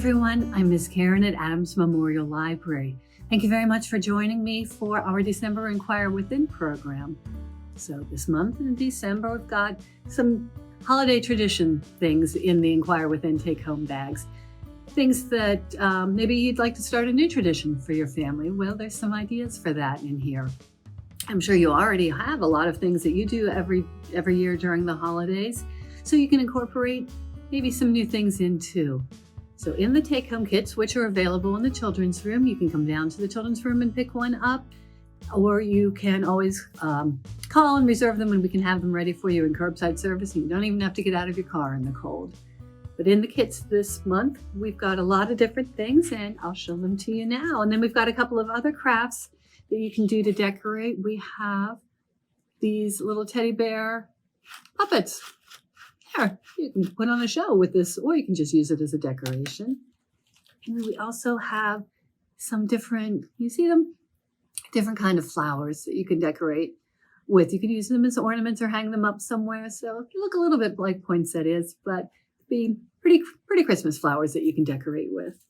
everyone, I'm Miss Karen at Adams Memorial Library. Thank you very much for joining me for our December Inquire Within program. So this month in December, we've got some holiday tradition things in the Inquire Within take-home bags. Things that maybe you'd like to start a new tradition for your family. Well, there's some ideas for that in here. I'm sure you already have a lot of things that you do every year during the holidays, so you can incorporate maybe some new things in too. So in the take-home kits, which are available in the children's room, you can come down to the children's room and pick one up, or you can always call and reserve them and we can have them ready for you in curbside service. You don't even have to get out of your car in the cold. But in the kits this month, we've got a lot of different things and I'll show them to you now. And then we've got a couple of other crafts that you can do to decorate. We have these little teddy bear puppets. There, you can put on a show with this, or you can just use it as a decoration. And then we also have some different, you see them? Different kind of flowers that you can decorate with. You can use them as ornaments or hang them up somewhere. So they look a little bit like poinsettias, but be pretty Christmas flowers that you can decorate with.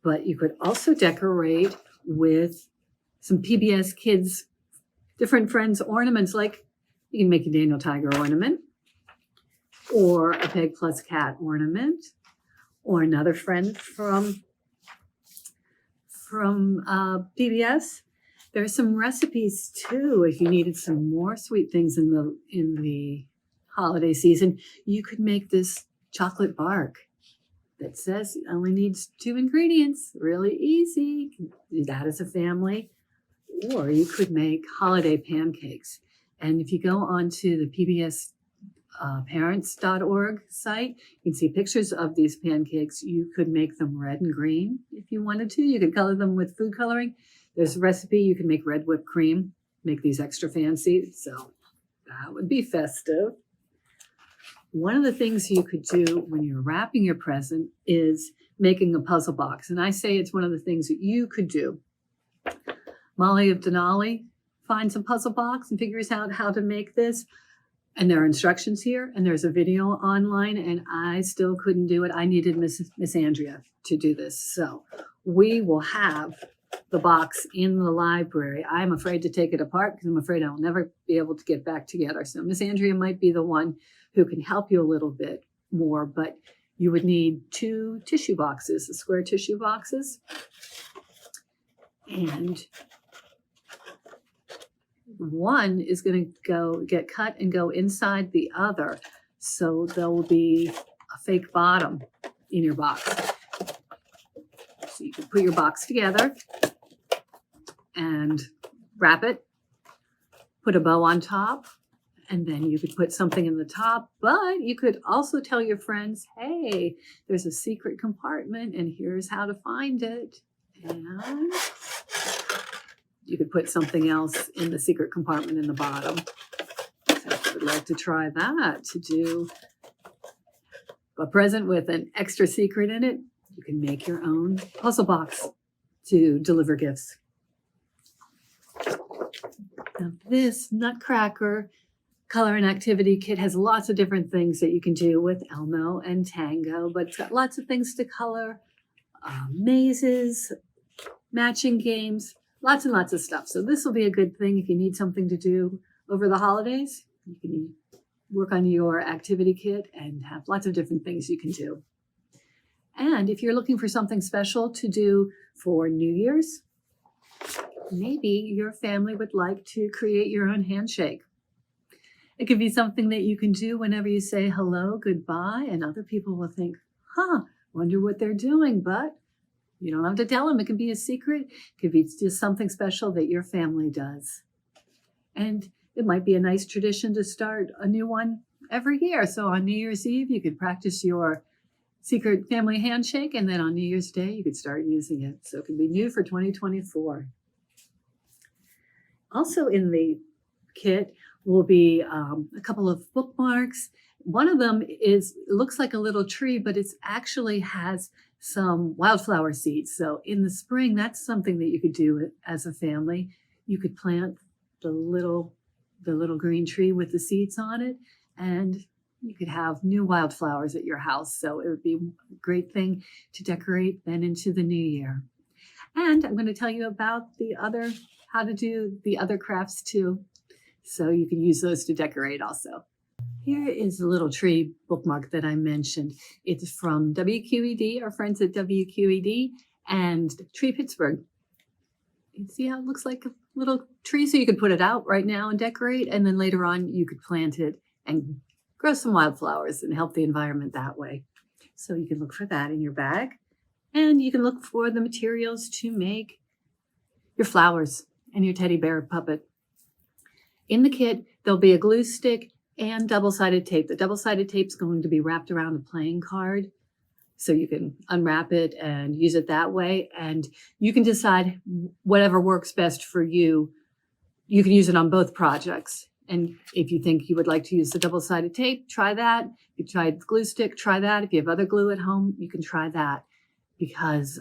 But you could also decorate with some PBS Kids Different Friends ornaments, like you can make a Daniel Tiger ornament, or a pig plus cat ornament, or another friend from PBS. There are some recipes too. If you needed some more sweet things in the holiday season, you could make this chocolate bark that says it only needs 2 ingredients. Really easy. You can do that as a family. Or you could make holiday pancakes. And if you go onto the PBS parents.org site, you can see pictures of these pancakes. You could make them red and green if you wanted to. You could color them with food coloring. There's a recipe. You can make red whipped cream, make these extra fancy. So that would be festive. One of the things you could do when you're wrapping your present is making a puzzle box. And I say it's one of the things that you could do. Molly of Denali finds a puzzle box and figures out how to make this. And there are instructions here, and there's a video online, and I still couldn't do it. I needed Miss Andrea to do this. So we will have the box in the library. I'm afraid to take it apart because I'm afraid I'll never be able to get back together. So Miss Andrea might be the one who can help you a little bit more, but you would need 2 tissue boxes, the square tissue boxes. And one is going to get cut and go inside the other. So there will be a fake bottom in your box. So you can put your box together and wrap it, put a bow on top, and then you could put something in the top. But you could also tell your friends, hey, there's a secret compartment and here's how to find it. And you could put something else in the secret compartment in the bottom. So if you would like to try that, to do a present with an extra secret in it, you can make your own puzzle box to deliver gifts. Now this Nutcracker color and activity kit has lots of different things that you can do with Elmo and Tango, but it's got lots of things to color, mazes, matching games, lots and lots of stuff. So this will be a good thing if you need something to do over the holidays. You can work on your activity kit and have lots of different things you can do. And if you're looking for something special to do for New Year's, maybe your family would like to create your own handshake. It could be something that you can do whenever you say hello, goodbye, and other people will think, wonder what they're doing, but you don't have to tell them. It could be a secret. It could be just something special that your family does. And it might be a nice tradition to start a new one every year. So on New Year's Eve, you could practice your secret family handshake, and then on New Year's Day, you could start using it. So it can be new for 2024. Also in the kit will be a couple of bookmarks. One of them looks like a little tree, but it actually has some wildflower seeds. So in the spring, that's something that you could do as a family. You could plant the little green tree with the seeds on it, and You could have new wildflowers at your house, so it would be a great thing to decorate then into the new year. And I'm going to tell you about how to do the other crafts too, so you can use those to decorate also. Here is a little tree bookmark that I mentioned. It's from WQED, our friends at WQED, and Tree Pittsburgh. You see how it looks like a little tree? So you could put it out right now and decorate, and then later on you could plant it and grow some wildflowers and help the environment that way. So you can look for that in your bag, and you can look for the materials to make your flowers and your teddy bear puppet. In the kit, there'll be a glue stick and double-sided tape. The double-sided tape is going to be wrapped around a playing card, so you can unwrap it and use it that way. And you can decide whatever works best for you. You can use it on both projects. And if you think you would like to use the double-sided tape, try that. If you tried the glue stick, try that. If you have other glue at home, you can try that, because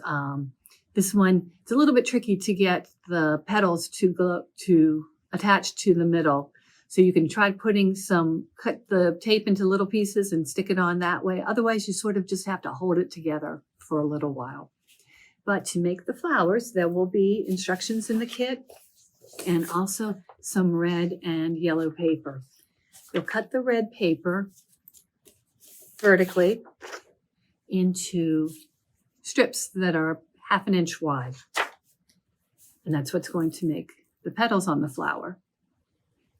this one, it's a little bit tricky to get the petals to attach to the middle. So you can try cut the tape into little pieces and stick it on that way. Otherwise, you sort of just have to hold it together for a little while. But to make the flowers, there will be instructions in the kit and also some red and yellow paper. You'll cut the red paper vertically into strips that are 1/2 inch wide. And that's what's going to make the petals on the flower.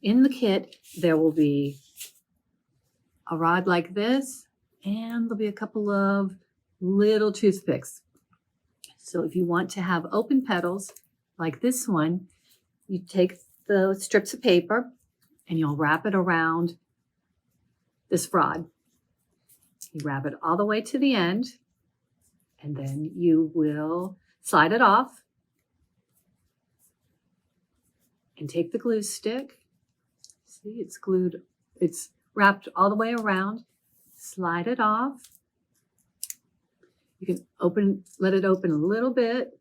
In the kit, there will be a rod like this, and there'll be a couple of little toothpicks. So if you want to have open petals like this one, you take the strips of paper and you'll wrap it around this rod. You wrap it all the way to the end, and then you will slide it off and take the glue stick. See, it's glued, it's wrapped all the way around. Slide it off. You can let it open a little bit.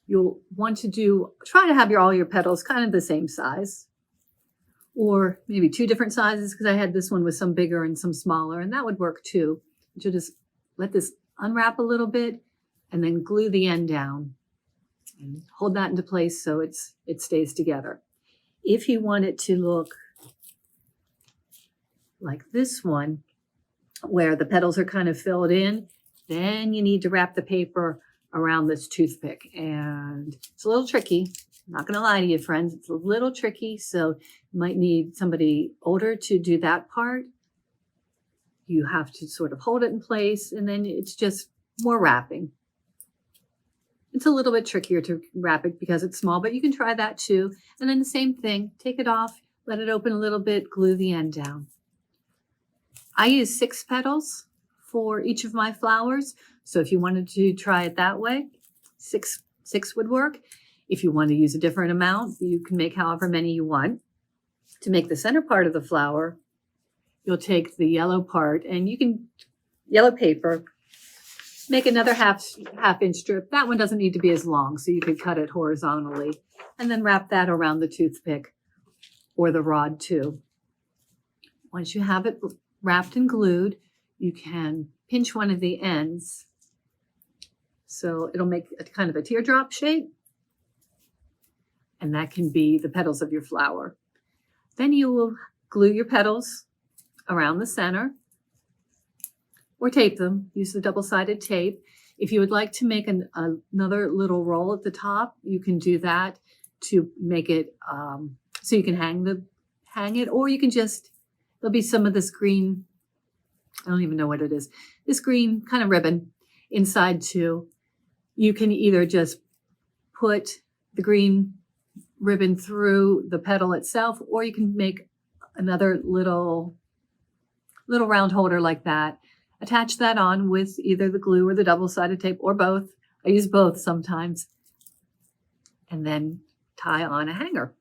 You'll want to try to have all your petals kind of the same size, or maybe 2 different sizes, because I had this one with some bigger and some smaller, and that would work too. You'll just let this unwrap a little bit and then glue the end down and hold that into place so it stays together. If you want it to look like this one, where the petals are kind of filled in, then you need to wrap the paper around this toothpick. And it's a little tricky. I'm not going to lie to you, friends. It's a little tricky, so you might need somebody older to do that part. You have to sort of hold it in place, and then it's just more wrapping. It's a little bit trickier to wrap it because it's small, but you can try that too. And then the same thing, take it off, let it open a little bit, glue the end down. I use 6 petals for each of my flowers. So if you wanted to try it that way, six would work. If you want to use a different amount, you can make however many you want. To make the center part of the flower, you'll take the yellow part and you can, yellow paper, make another half inch strip. That one doesn't need to be as long, so you could cut it horizontally and then wrap that around the toothpick or the rod too. Once you have it wrapped and glued, you can pinch one of the ends. So it'll make a kind of a teardrop shape, and that can be the petals of your flower. Then you will glue your petals around the center or tape them. Use the double-sided tape. If you would like to make another little roll at the top, you can do that to make it so you can hang it, or you can just, there'll be some of this green, I don't even know what it is, this green kind of ribbon inside too. You can either just put the green ribbon through the petal itself, or you can make another little round holder like that. Attach that on with either the glue or the double-sided tape, or both. I use both sometimes. And then tie on a hanger.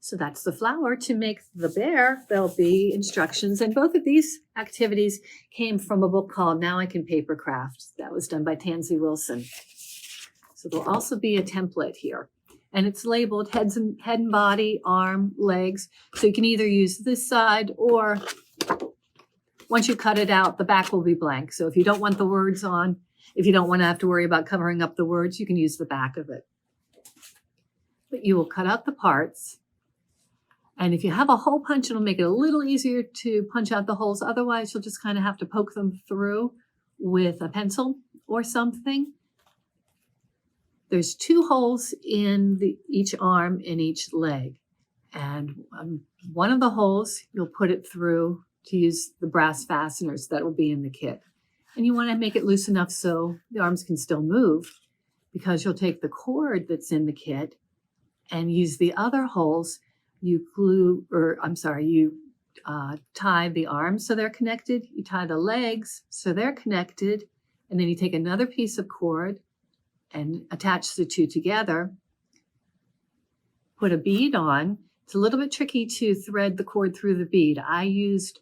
So that's the flower. To make the bear, there'll be instructions. And both of these activities came from a book called Now I Can Paper Craft. That was done by Tansy Wilson. So there'll also be a template here. and it's labeled head and body, arm, legs. So you can either use this side, or once you cut it out, the back will be blank. So if you don't want the words on, if you don't want to have to worry about covering up the words, you can use the back of it. But you will cut out the parts. And if you have a hole punch, it'll make it a little easier to punch out the holes. Otherwise, you'll just kind of have to poke them through with a pencil or something. There's 2 holes in each arm and each leg. And one of the holes, you'll put it through to use the brass fasteners that will be in the kit. And you want to make it loose enough so the arms can still move, because you'll take the cord that's in the kit and use the other holes. You tie the arms so they're connected. You tie the legs so they're connected. And then you take another piece of cord and attach the 2 together. Put a bead on. It's a little bit tricky to thread the cord through the bead. I used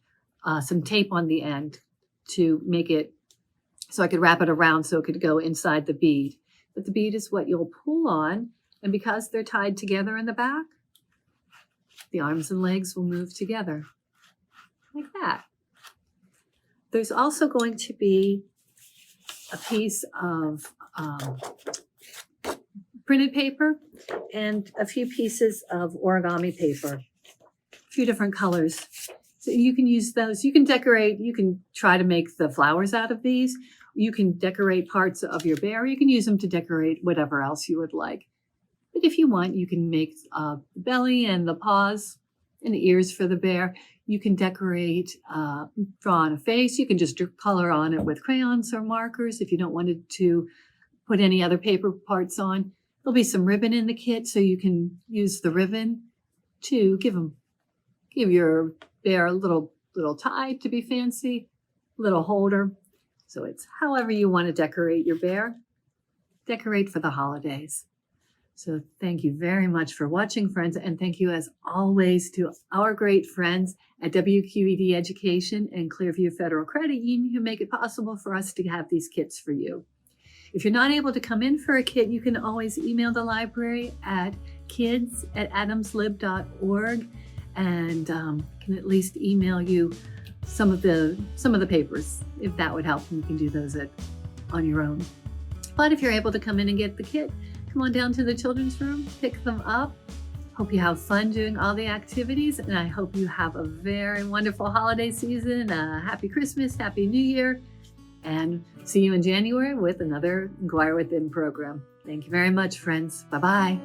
some tape on the end to make it so I could wrap it around so it could go inside the bead. But the bead is what you'll pull on. And because they're tied together in the back, the arms and legs will move together like that. There's also going to be a piece of printed paper and a few pieces of origami paper, a few different colors. So you can use those. You can decorate. You can try to make the flowers out of these. You can decorate parts of your bear. You can use them to decorate whatever else you would like. But if you want, you can make the belly and the paws and the ears for the bear. You can decorate, draw on a face. You can just color on it with crayons or markers if you don't want to put any other paper parts on. There'll be some ribbon in the kit, so you can use the ribbon to give your bear a little tie to be fancy, little holder. So it's however you want to decorate your bear. Decorate for the holidays. So thank you very much for watching, friends, and thank you as always to our great friends at WQED Education and Clearview Federal Credit Union who make it possible for us to have these kits for you. If you're not able to come in for a kit, you can always email the library at kids@adamslib.org and can at least email you some of the papers if that would help. You can do those on your own. But if you're able to come in and get the kit, come on down to the children's room, pick them up. Hope you have fun doing all the activities, and I hope you have a very wonderful holiday season. Happy Christmas, Happy New Year, and see you in January with another Inquire Within program. Thank you very much, friends. Bye-bye.